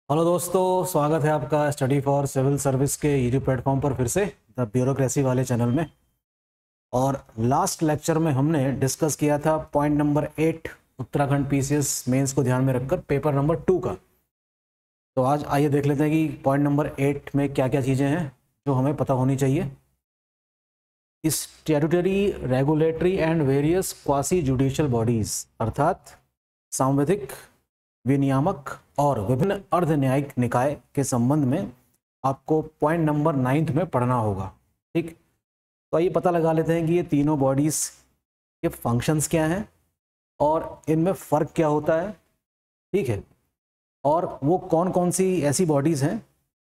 Hello दोस्तों, स्वागत है आपका स्टडी फॉर सिविल सर्विस के यूट्यूब प्लेटफॉर्म पर फिर से द ब्यूरोक्रेसी वाले चैनल में। और लास्ट लेक्चर में हमने डिस्कस किया था point number 8 Uttarakhand PCS mains को ध्यान में रखकर पेपर नंबर 2 का। तो आज आइए देख लेते हैं कि पॉइंट नंबर 8 में क्या क्या चीज़ें हैं जो हमें पता होनी चाहिए। Statutory, regulatory and various quasi judicial bodies अर्थात सांविधिक, विनियामक और विभिन्न अर्ध न्यायिक निकाय के संबंध में आपको पॉइंट नंबर 9 में पढ़ना होगा। ठीक, तो आइए पता लगा लेते हैं कि ये तीनों बॉडीज़ के फंक्शंस क्या हैं और इनमें फ़र्क क्या होता है। ठीक है, और वो कौन कौन सी ऐसी बॉडीज़ हैं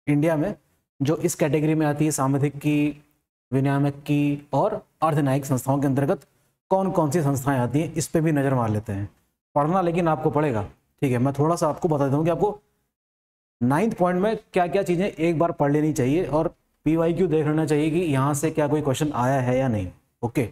इंडिया में जो इस कैटेगरी में आती है, सांविधिक की, विनियामक की और अर्ध न्यायिक संस्थाओं के अंतर्गत कौन कौन सी संस्थाएं आती हैं, इस पे भी नज़र मार लेते हैं। पढ़ना लेकिन आपको पड़ेगा। ठीक है, मैं थोड़ा सा आपको बता देता हूँ कि आपको 9th पॉइंट में क्या क्या चीज़ें एक बार पढ़ लेनी चाहिए और PYQ देख लेना चाहिए कि यहाँ से क्या कोई क्वेश्चन आया है या नहीं। ओके,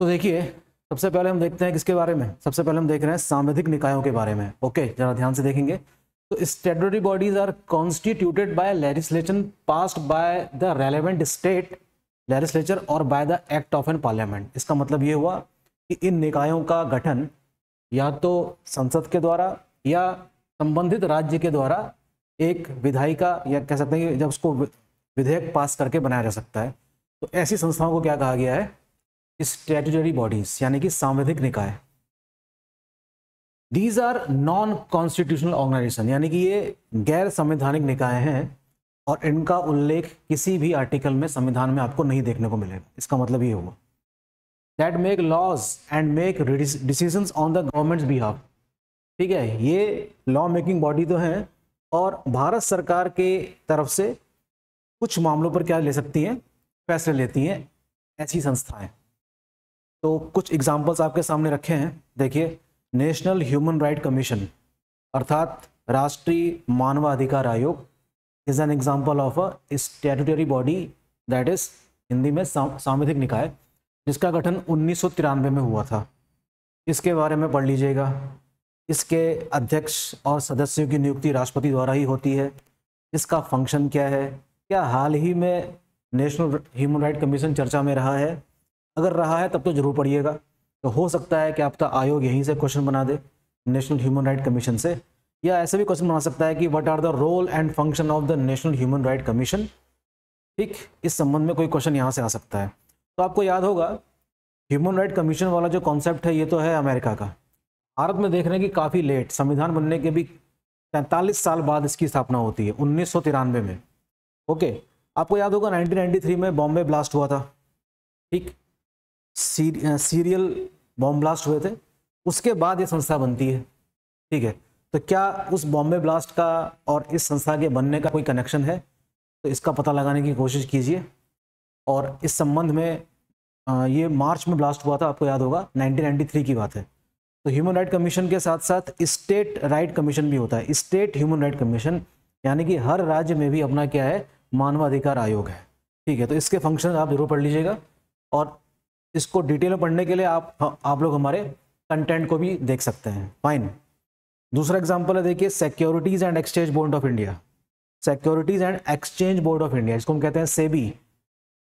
तो देखिए सबसे पहले हम देखते हैं किसके बारे में। सबसे पहले हम देख रहे हैं सांविधिक निकायों के बारे में। ओके, जरा ध्यान से देखेंगे। तो statutory bodies are constituted by legislation passed by the relevant state legislature और by the act of an parliament. इसका मतलब ये हुआ कि इन निकायों का गठन या तो संसद के द्वारा या संबंधित राज्य के द्वारा एक विधायिका या कह सकते हैं कि जब उसको विधेयक पास करके बनाया जा सकता है, तो ऐसी संस्थाओं को क्या कहा गया है, स्टैट्यूटरी बॉडीज यानी कि सांविधिक निकाय। These are non constitutional organisation, यानी कि ये गैर संवैधानिक निकाय हैं और इनका उल्लेख किसी भी आर्टिकल में संविधान में आपको नहीं देखने को मिलेगा। इसका मतलब ये हुआ that make laws and make decisions on the government's behalf. ठीक है, ये लॉ मेकिंग बॉडी तो हैं और भारत सरकार के तरफ से कुछ मामलों पर क्या ले सकती हैं, फैसले लेती हैं ऐसी संस्थाएं। तो कुछ एग्जांपल्स आपके सामने रखे हैं। देखिए, नेशनल ह्यूमन राइट कमीशन अर्थात राष्ट्रीय मानवाधिकार आयोग is an example of a statutory body that is Hindi में सांविधिक निकाय, जिसका गठन 1993 में हुआ था। इसके बारे में पढ़ लीजिएगा। इसके अध्यक्ष और सदस्यों की नियुक्ति राष्ट्रपति द्वारा ही होती है। इसका फंक्शन क्या है, क्या हाल ही में नेशनल ह्यूमन राइट कमीशन चर्चा में रहा है? अगर रहा है तब तो जरूर पढ़िएगा। तो हो सकता है कि आपका आयोग यहीं से क्वेश्चन बना दे नेशनल ह्यूमन राइट कमीशन से, या ऐसे भी क्वेश्चन बना सकता है कि what are the role and function of the national human right commission. ठीक, इस संबंध में कोई क्वेश्चन यहाँ से आ सकता है। तो आपको याद होगा ह्यूमन राइट कमीशन वाला जो कॉन्सेप्ट है ये तो है अमेरिका का। भारत में देख रहे हैं कि काफ़ी लेट, संविधान बनने के भी 43 साल बाद इसकी स्थापना होती है, 1993 में। ओके, आपको याद होगा 1993 में बॉम्बे ब्लास्ट हुआ था। ठीक, सीरियल बॉम्ब ब्लास्ट हुए थे, उसके बाद ये संस्था बनती है। ठीक है, तो क्या उस बॉम्बे ब्लास्ट का और इस संस्था के बनने का कोई कनेक्शन है? तो इसका पता लगाने की कोशिश कीजिए। और इस संबंध में ये मार्च में ब्लास्ट हुआ था, आपको याद होगा 1993 की बात है। तो ह्यूमन राइट कमीशन के साथ साथ स्टेट राइट कमीशन भी होता है, स्टेट ह्यूमन राइट कमीशन, यानी कि हर राज्य में भी अपना क्या है, मानवाधिकार आयोग है। ठीक है, तो इसके फंक्शन आप जरूर पढ़ लीजिएगा और इसको डिटेल में पढ़ने के लिए आप लोग हमारे कंटेंट को भी देख सकते हैं। फाइन। दूसरा एग्जाम्पल है, देखिए, securities and exchange board of India. Securities and exchange board of India, इसको हम कहते हैं सेबी।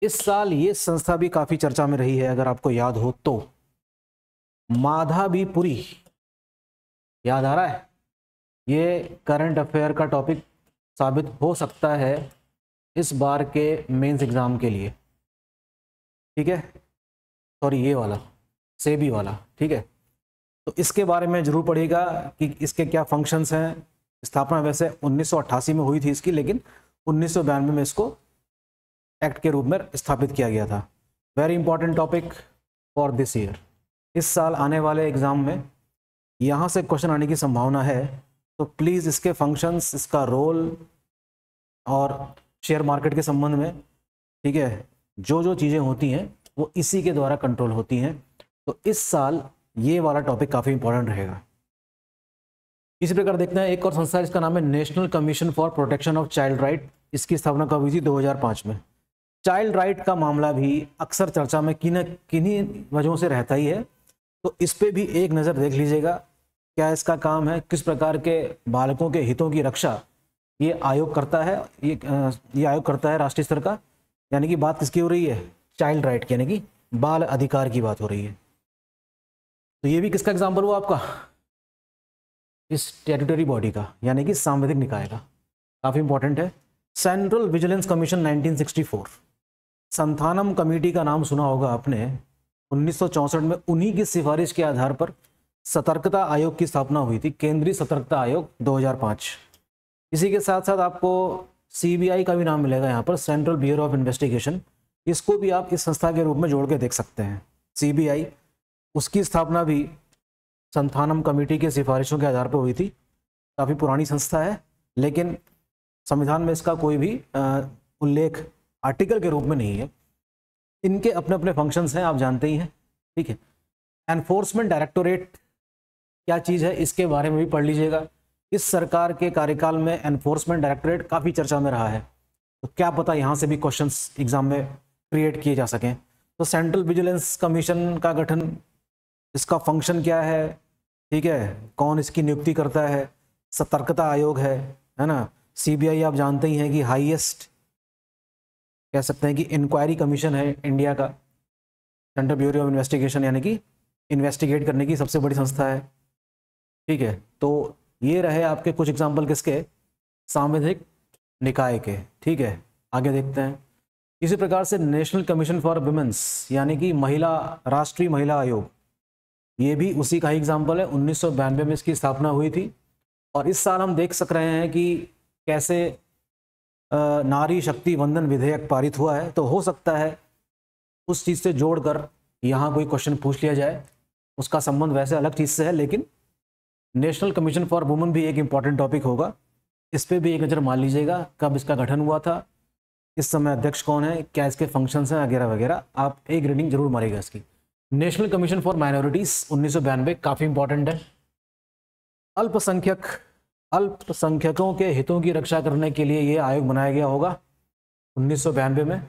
इस साल ये संस्था भी काफी चर्चा में रही है, अगर आपको याद हो तो। माधावीपुरी याद आ रहा है? ये करंट अफेयर का टॉपिक साबित हो सकता है इस बार के मेंस एग्जाम के लिए। ठीक है, सॉरी ये वाला सेबी वाला। ठीक है, तो इसके बारे में जरूर पढ़िएगा कि इसके क्या फंक्शंस हैं। स्थापना वैसे 1988 में हुई थी इसकी, लेकिन 1992 में इसको एक्ट के रूप में स्थापित किया गया था। Very important topic for this year. इस साल आने वाले एग्जाम में यहाँ से क्वेश्चन आने की संभावना है, तो प्लीज़ इसके फंक्शंस, इसका रोल और शेयर मार्केट के संबंध में, ठीक है, जो जो चीज़ें होती हैं वो इसी के द्वारा कंट्रोल होती हैं। तो इस साल ये वाला टॉपिक काफ़ी इंपॉर्टेंट रहेगा। इसी प्रकार देखते हैं एक और संस्था है, इसका नाम है national commission for protection of child right. इसकी स्थापना कब हुई थी? 2005 में। चाइल्ड राइट का मामला भी अक्सर चर्चा में किन्हीं वजहों से रहता ही है, तो इस पे भी एक नज़र देख लीजिएगा। क्या इसका काम है, किस प्रकार के बालकों के हितों की रक्षा ये आयोग करता है, ये आयोग करता है राष्ट्रीय स्तर का। यानी कि बात किसकी हो रही है, चाइल्ड राइट की, यानी कि बाल अधिकार की बात हो रही है। तो ये भी किसका एग्जाम्पल हुआ आपका, इस स्टैट्यूटरी बॉडी का, यानी कि सांविधिक निकाय का, काफी इंपॉर्टेंट है। Central vigilance commission 1964, Santhanam committee का नाम सुना होगा आपने। 1964 में उन्हीं की सिफारिश के आधार पर सतर्कता आयोग की स्थापना हुई थी, केंद्रीय सतर्कता आयोग 2005। इसी के साथ साथ आपको सीबीआई का भी नाम मिलेगा यहाँ पर, सेंट्रल ब्यूरो ऑफ इन्वेस्टिगेशन। इसको भी आप इस संस्था के रूप में जोड़ के देख सकते हैं। सीबीआई, उसकी स्थापना भी संथानम कमेटी के सिफारिशों के आधार पर हुई थी। काफ़ी पुरानी संस्था है, लेकिन संविधान में इसका कोई भी उल्लेख आर्टिकल के रूप में नहीं है। इनके अपने अपने फंक्शंस हैं, आप जानते ही हैं, ठीक है। एनफोर्समेंट डायरेक्टोरेट क्या चीज़ है, इसके बारे में भी पढ़ लीजिएगा। इस सरकार के कार्यकाल में एनफोर्समेंट डायरेक्टोरेट काफ़ी चर्चा में रहा है, तो क्या पता यहाँ से भी क्वेश्चंस एग्जाम में क्रिएट किए जा सकें। तो सेंट्रल विजिलेंस कमीशन का गठन, इसका फंक्शन क्या है, ठीक है, कौन इसकी नियुक्ति करता है, सतर्कता आयोग है ना। सीबीआई आप जानते ही हैं कि हाईएस्ट कह सकते हैं कि इंक्वायरी कमीशन है इंडिया का, सेंट्रल ब्यूरो ऑफ इन्वेस्टिगेशन, यानी कि इन्वेस्टिगेट करने की सबसे बड़ी संस्था है, ठीक है। तो ये रहे आपके कुछ एग्जाम्पल किसके, सांविधिक निकाय के, ठीक है। आगे देखते हैं। इसी प्रकार से नेशनल कमीशन फॉर वुमेन्स, यानी कि महिला, राष्ट्रीय महिला आयोग, ये भी उसी का ही एग्जाम्पल है। 1992 में इसकी स्थापना हुई थी, और इस साल हम देख सक रहे हैं कि कैसे नारी शक्ति वंदन विधेयक पारित हुआ है। तो हो सकता है उस चीज़ से जोड़कर यहाँ कोई क्वेश्चन पूछ लिया जाए। उसका संबंध वैसे अलग चीज़ से है, लेकिन नेशनल कमीशन फॉर वुमेन भी एक इम्पॉर्टेंट टॉपिक होगा, इस पर भी एक नज़र मार लीजिएगा। कब इसका गठन हुआ था, इस समय अध्यक्ष कौन है, क्या इसके फंक्शंस हैं, वगैरह वगैरह, आप एक रीडिंग जरूर मारिएगा इसकी। नेशनल कमीशन फॉर माइनॉरिटीज़ 1992, काफ़ी इंपॉर्टेंट है। अल्पसंख्यकों के हितों की रक्षा करने के लिए ये आयोग बनाया गया होगा 1992 में,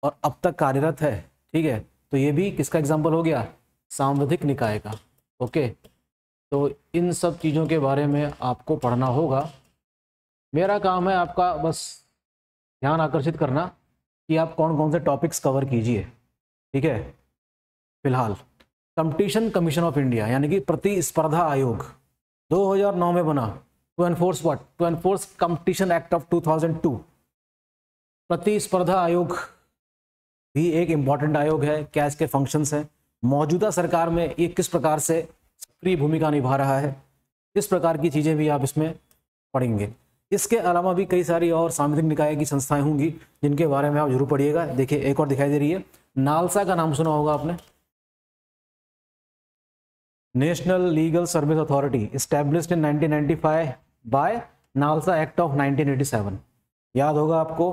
और अब तक कार्यरत है, ठीक है। तो ये भी किसका एग्जाम्पल हो गया, सांविधिक निकाय का। ओके, तो इन सब चीज़ों के बारे में आपको पढ़ना होगा। मेरा काम है आपका बस ध्यान आकर्षित करना कि आप कौन कौन से टॉपिक्स कवर कीजिए, ठीक है। फिलहाल कंपटीशन कमीशन ऑफ इंडिया, यानी कि प्रतिस्पर्धा आयोग 2009 में बना, to enforce what, to enforce competition act of 2002। प्रतिस्पर्धा आयोग भी एक इम्पॉर्टेंट आयोग है। क्या इसके फंक्शंस हैं, मौजूदा सरकार में ये किस प्रकार से सक्रिय भूमिका निभा रहा है, इस प्रकार की चीज़ें भी आप इसमें पढ़ेंगे। इसके अलावा भी कई सारी और सांविधिक निकाय की संस्थाएं होंगी जिनके बारे में आप जरूर पढ़िएगा। देखिए एक और दिखाई दे रही है, नालसा का नाम सुना होगा आपने, national legal service authority, established in 1995 by NALSA act of 1987। याद होगा आपको,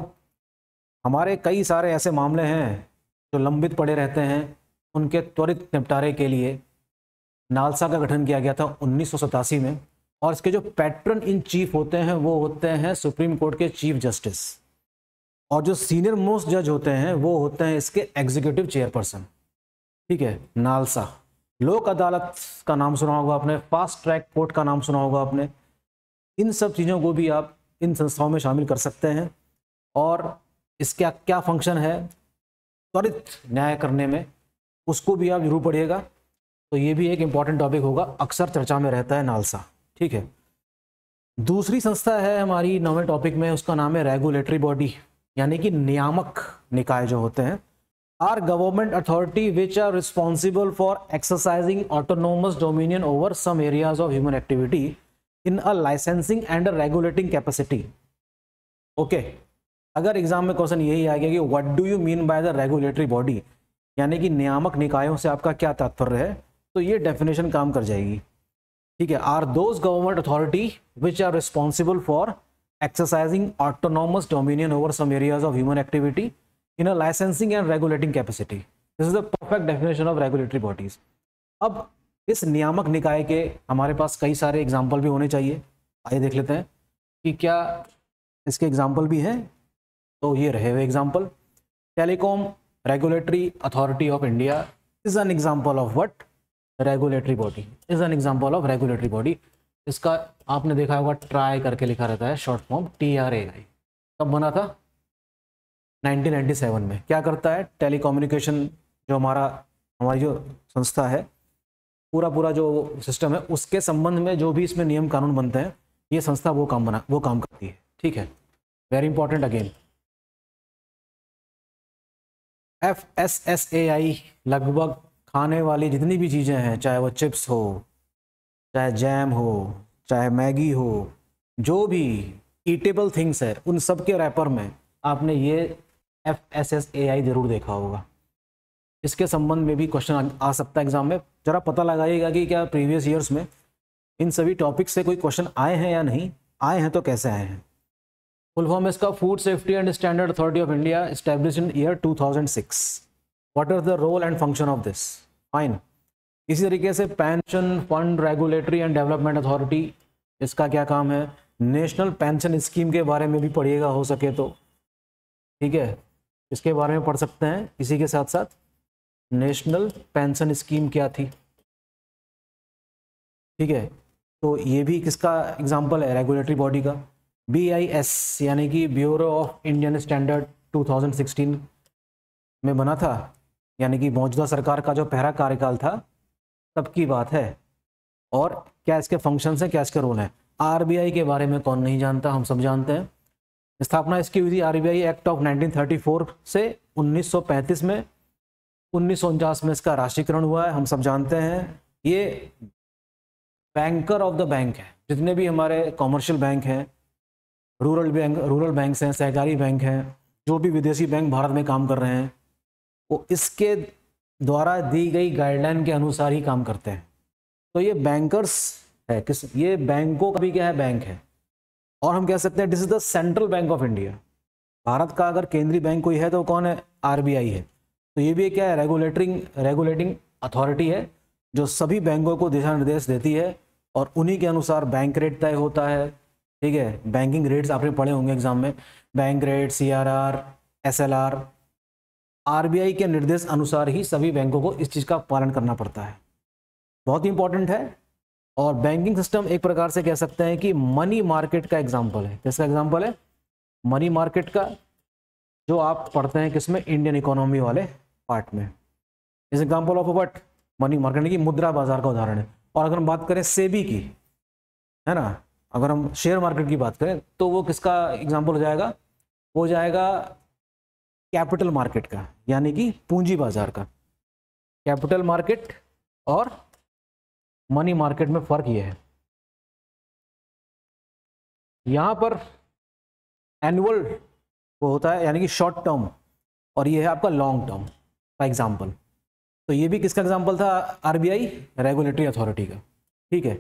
हमारे कई सारे ऐसे मामले हैं जो लंबित पड़े रहते हैं, उनके त्वरित निपटारे के लिए नालसा का गठन किया गया था 1987 में। और इसके जो पैट्रन इन चीफ होते हैं वो होते हैं सुप्रीम कोर्ट के चीफ जस्टिस, और जो सीनियर मोस्ट जज होते हैं वो होते हैं इसके एग्जीक्यूटिव चेयरपर्सन, ठीक है। नालसा, लोक अदालत का नाम सुना होगा आपने, फास्ट ट्रैक कोर्ट का नाम सुना होगा आपने। इन सब चीज़ों को भी आप इन संस्थाओं में शामिल कर सकते हैं, और इसका क्या फंक्शन है त्वरित न्याय करने में, उसको भी आप जरूर पढ़िएगा। तो ये भी एक इम्पॉर्टेंट टॉपिक होगा, अक्सर चर्चा में रहता है नालसा, ठीक है। दूसरी संस्था है हमारी 9वें टॉपिक में, उसका नाम है रेगुलेटरी बॉडी, यानी कि नियामक निकाय जो होते हैं, are government authority which are responsible for exercising autonomous dominion over some areas of human activity in a licensing and regulating capacity. Okay, अगर एग्जाम में क्वेश्चन यही आ गया कि what do you mean by the regulatory body, यानी कि नियामक निकायों से आपका क्या तात्पर्य है, तो ये डेफिनेशन काम कर जाएगी, ठीक है। Are those government authority which are responsible for exercising autonomous dominion over some areas of human activity in a licensing and regulating capacity. This is the perfect definition of regulatory bodies. अब इस नियामक निकाय के हमारे पास कई सारे example भी होने चाहिए। आइए देख लेते हैं कि क्या इसके एग्जाम्पल भी हैं। तो ये रहे हुए example, telecom regulatory authority of India is an example of what, regulatory body is an example of regulatory body. इसका आपने देखा होगा ट्राई करके लिखा रहता है, शॉर्ट फॉर्म TRAI। कब बना था? 1997 में। क्या करता है? टेलीकम्युनिकेशन जो हमारी जो संस्था है, पूरा जो सिस्टम है, उसके संबंध में जो भी इसमें नियम कानून बनते हैं, ये संस्था वो काम करती है। ठीक है, वेरी इंपॉर्टेंट अगेन। FSSAI लगभग खाने वाली जितनी भी चीज़ें हैं, चाहे वो चिप्स हो, चाहे जैम हो, चाहे मैगी हो, जो भी ईटेबल थिंग्स है, उन सब के रैपर में आपने ये FSSAI जरूर देखा होगा। इसके संबंध में भी क्वेश्चन आ सकता है एग्जाम में। जरा पता लगाइएगा कि क्या प्रीवियस ईयर्स में इन सभी टॉपिक्स से कोई क्वेश्चन आए हैं या नहीं आए हैं, तो कैसे आए हैं। फुल फॉर्म इसका food safety and standard authority of India, established in year 2006। What is the role and function of this? Fine. इसी तरीके से pension fund regulatory and development authority, इसका क्या काम है? नेशनल पेंशन स्कीम के बारे में भी पढ़िएगा हो सके तो। ठीक है, इसके बारे में पढ़ सकते हैं। इसी के साथ साथ नेशनल पेंशन स्कीम क्या थी। ठीक है, तो ये भी किसका एग्जाम्पल है? रेगुलेटरी बॉडी का। BIS यानी कि ब्यूरो ऑफ इंडियन स्टैंडर्ड 2016 में बना था, यानी कि मौजूदा सरकार का जो पहला कार्यकाल था तब की बात है। और क्या इसके फंक्शंस हैं, क्या इसके रोल हैं? RBI के बारे में कौन नहीं जानता, हम सब जानते हैं। स्थापना इसकी हुई थी RBI एक्ट ऑफ 1934 से 1935 में। 1949 में इसका राष्ट्रीयकरण हुआ है, हम सब जानते हैं। ये बैंकर ऑफ द बैंक है। जितने भी हमारे कॉमर्शियल बैंक हैं, रूरल बैंक्स हैं, सहकारी बैंक हैं, जो भी विदेशी बैंक भारत में काम कर रहे हैं, वो इसके द्वारा दी गई गाइडलाइन के अनुसार ही काम करते हैं। तो ये बैंकर्स है, ये बैंकों का भी क्या है? बैंक है। और हम कह सकते हैं this is the central bank of India. Bharat का अगर केंद्रीय बैंक कोई है तो कौन है? RBI है। तो ये भी क्या है? रेगुलेटिंग अथॉरिटी है, जो सभी बैंकों को दिशा निर्देश देती है और उन्हीं के अनुसार बैंक रेट तय होता है। ठीक है, बैंकिंग रेट्स आपने पढ़े होंगे एग्जाम में, bank rate, CRR, SLR। RBI के निर्देश अनुसार ही सभी बैंकों को इस चीज़ का पालन करना पड़ता है। बहुत इंपॉर्टेंट है। और बैंकिंग सिस्टम एक प्रकार से कह सकते हैं कि मनी मार्केट का एग्जाम्पल है। किसका एग्जाम्पल है? मनी मार्केट का, जो आप पढ़ते हैं किसमें? इंडियन इकोनॉमी वाले पार्ट में। इस example of what? Money market की मुद्रा बाजार का उदाहरण है। और अगर हम बात करें सेबी की, है ना, अगर हम शेयर मार्केट की बात करें तो वो किसका एग्जाम्पल हो जाएगा? वो जाएगा कैपिटल मार्केट का, यानी कि पूंजी बाजार का। कैपिटल मार्केट और मनी मार्केट में फर्क ये है, यहां पर एनुअल वो होता है, यानी कि शॉर्ट टर्म, और ये है आपका लॉन्ग टर्म का एग्जाम्पल। तो ये भी किसका एग्जाम्पल था? RBI, रेगुलेटरी अथॉरिटी का। ठीक है,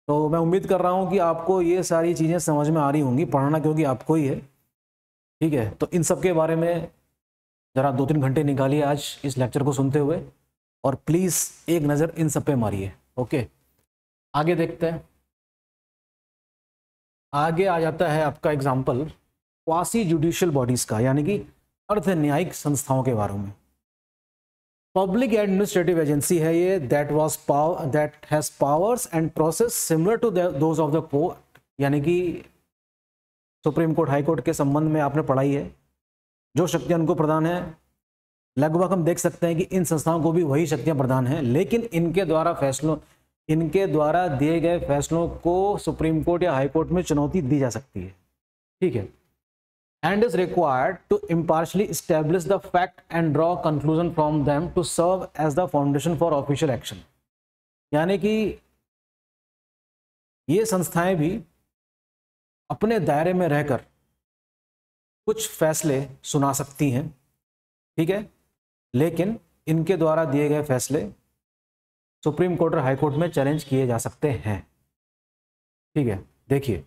तो मैं उम्मीद कर रहा हूं कि आपको ये सारी चीज़ें समझ में आ रही होंगी। पढ़ना क्योंकि आपको ही है। ठीक है, तो इन सब के बारे में ज़रा 2-3 घंटे निकालिए आज इस लेक्चर को सुनते हुए, और प्लीज़ एक नज़र इन सब पे मारिए। ओके, आगे देखते हैं। आगे आ जाता है आपका एग्जाम्पल क्वासी जुडिशियल बॉडीज़ का, यानी कि अर्ध न्यायिक संस्थाओं के बारे में। पब्लिक एडमिनिस्ट्रेटिव एजेंसी है ये, that has powers and process similar to those of the court, यानी कि सुप्रीम कोर्ट, हाई कोर्ट के संबंध में आपने पढ़ाई है। जो शक्तियां उनको प्रदान है, लगभग हम देख सकते हैं कि इन संस्थाओं को भी वही शक्तियां प्रदान हैं, लेकिन इनके द्वारा दिए गए फैसलों को सुप्रीम कोर्ट या हाई कोर्ट में चुनौती दी जा सकती है। ठीक है, and is required to impartially establish the fact and draw conclusion from them to serve as the foundation for official action। यानी कि ये संस्थाएं भी अपने दायरे में रहकर कुछ फैसले सुना सकती हैं। ठीक है, लेकिन इनके द्वारा दिए गए फैसले सुप्रीम कोर्ट और हाई कोर्ट में चैलेंज किए जा सकते हैं। ठीक है, देखिए,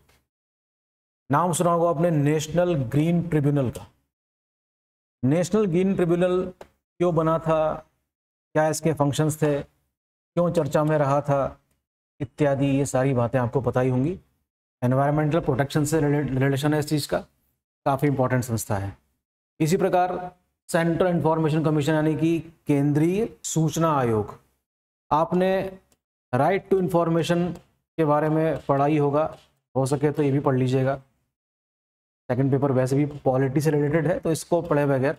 नाम सुना होगा आपने नेशनल ग्रीन ट्रिब्यूनल का। नेशनल ग्रीन ट्रिब्यूनल क्यों बना था, क्या इसके फंक्शंस थे, क्यों चर्चा में रहा था, इत्यादि ये सारी बातें आपको पता ही होंगी। एनवायरमेंटल प्रोटेक्शन से रिलेशन है इस चीज़ का, काफ़ी इंपॉर्टेंट संस्था है। इसी प्रकार सेंट्रल इंफॉर्मेशन कमीशन, यानी कि केंद्रीय सूचना आयोग, आपने राइट टू इंफॉर्मेशन के बारे में पढ़ा ही होगा, हो सके तो ये भी पढ़ लीजिएगा। सेकंड पेपर वैसे भी पॉलिटी से रिलेटेड है, तो इसको पढ़े बगैर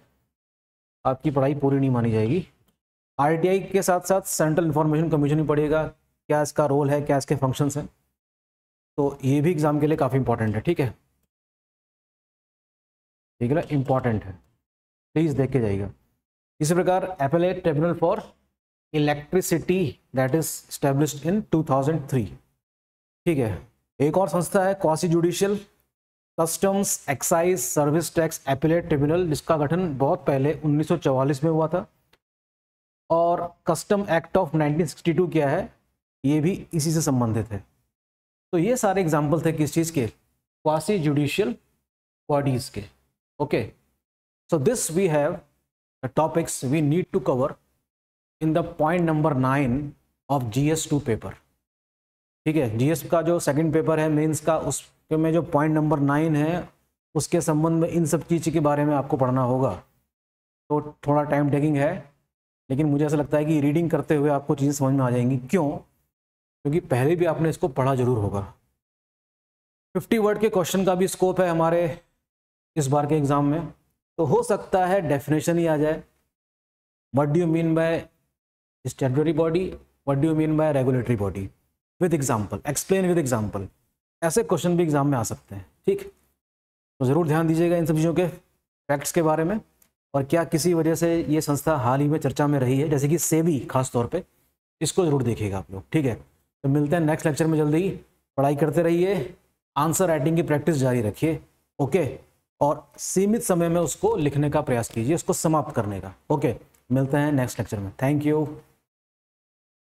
आपकी पढ़ाई पूरी नहीं मानी जाएगी। आरटीआई के साथ साथ सेंट्रल इंफॉर्मेशन कमीशन भी पढ़िएगा, क्या इसका रोल है, क्या इसके फंक्शंस हैं, तो ये भी एग्जाम के लिए काफ़ी इंपॉर्टेंट है। ठीक है, ठीक है ना, इंपॉर्टेंट है, प्लीज़ देख के जाइएगा। इसी प्रकार appellate tribunal for electricity that is established in 2003। ठीक है, एक और संस्था है quasi judicial customs excise service tax appellate tribunal, जिसका गठन बहुत पहले 1944 में हुआ था, और कस्टम एक्ट ऑफ 1962 क्या है, ये भी इसी से संबंधित है। तो ये सारे एग्जाम्पल थे किस चीज़ के, क्वासी जुडिशियल बॉडीज के। Okay, so this we have the topics we need to cover in the point number 9 of GS2 paper. ठीक है, GS का जो सेकंड पेपर है मेंस का, उसके में जो पॉइंट नंबर 9 है उसके संबंध में इन सब चीज़ के बारे में आपको पढ़ना होगा। तो थोड़ा टाइम टेकिंग है, लेकिन मुझे ऐसा लगता है कि रीडिंग करते हुए आपको चीज़ें समझ में आ जाएंगी। क्यों? क्योंकि पहले भी आपने इसको पढ़ा जरूर होगा। 50 वर्ड के क्वेश्चन का भी स्कोप है हमारे इस बार के एग्जाम में, तो हो सकता है डेफिनेशन ही आ जाए। What do you mean bye statutory body, what do you mean by regulatory body, with example, explain with example, ऐसे क्वेश्चन भी एग्जाम में आ सकते हैं। ठीक, तो ज़रूर ध्यान दीजिएगा इन सब चीज़ों के फैक्ट्स के बारे में, और क्या किसी वजह से ये संस्था हाल ही में चर्चा में रही है, जैसे कि सेबी खास तौर पे, इसको ज़रूर देखिएगा आप लोग। ठीक है, तो मिलते हैं नेक्स्ट लेक्चर में जल्दी। पढ़ाई करते रहिए, आंसर राइटिंग की प्रैक्टिस जारी रखिए। ओके, और सीमित समय में उसको लिखने का प्रयास कीजिए, उसको समाप्त करने का। ओके, मिलते हैं नेक्स्ट लेक्चर में। Thank you.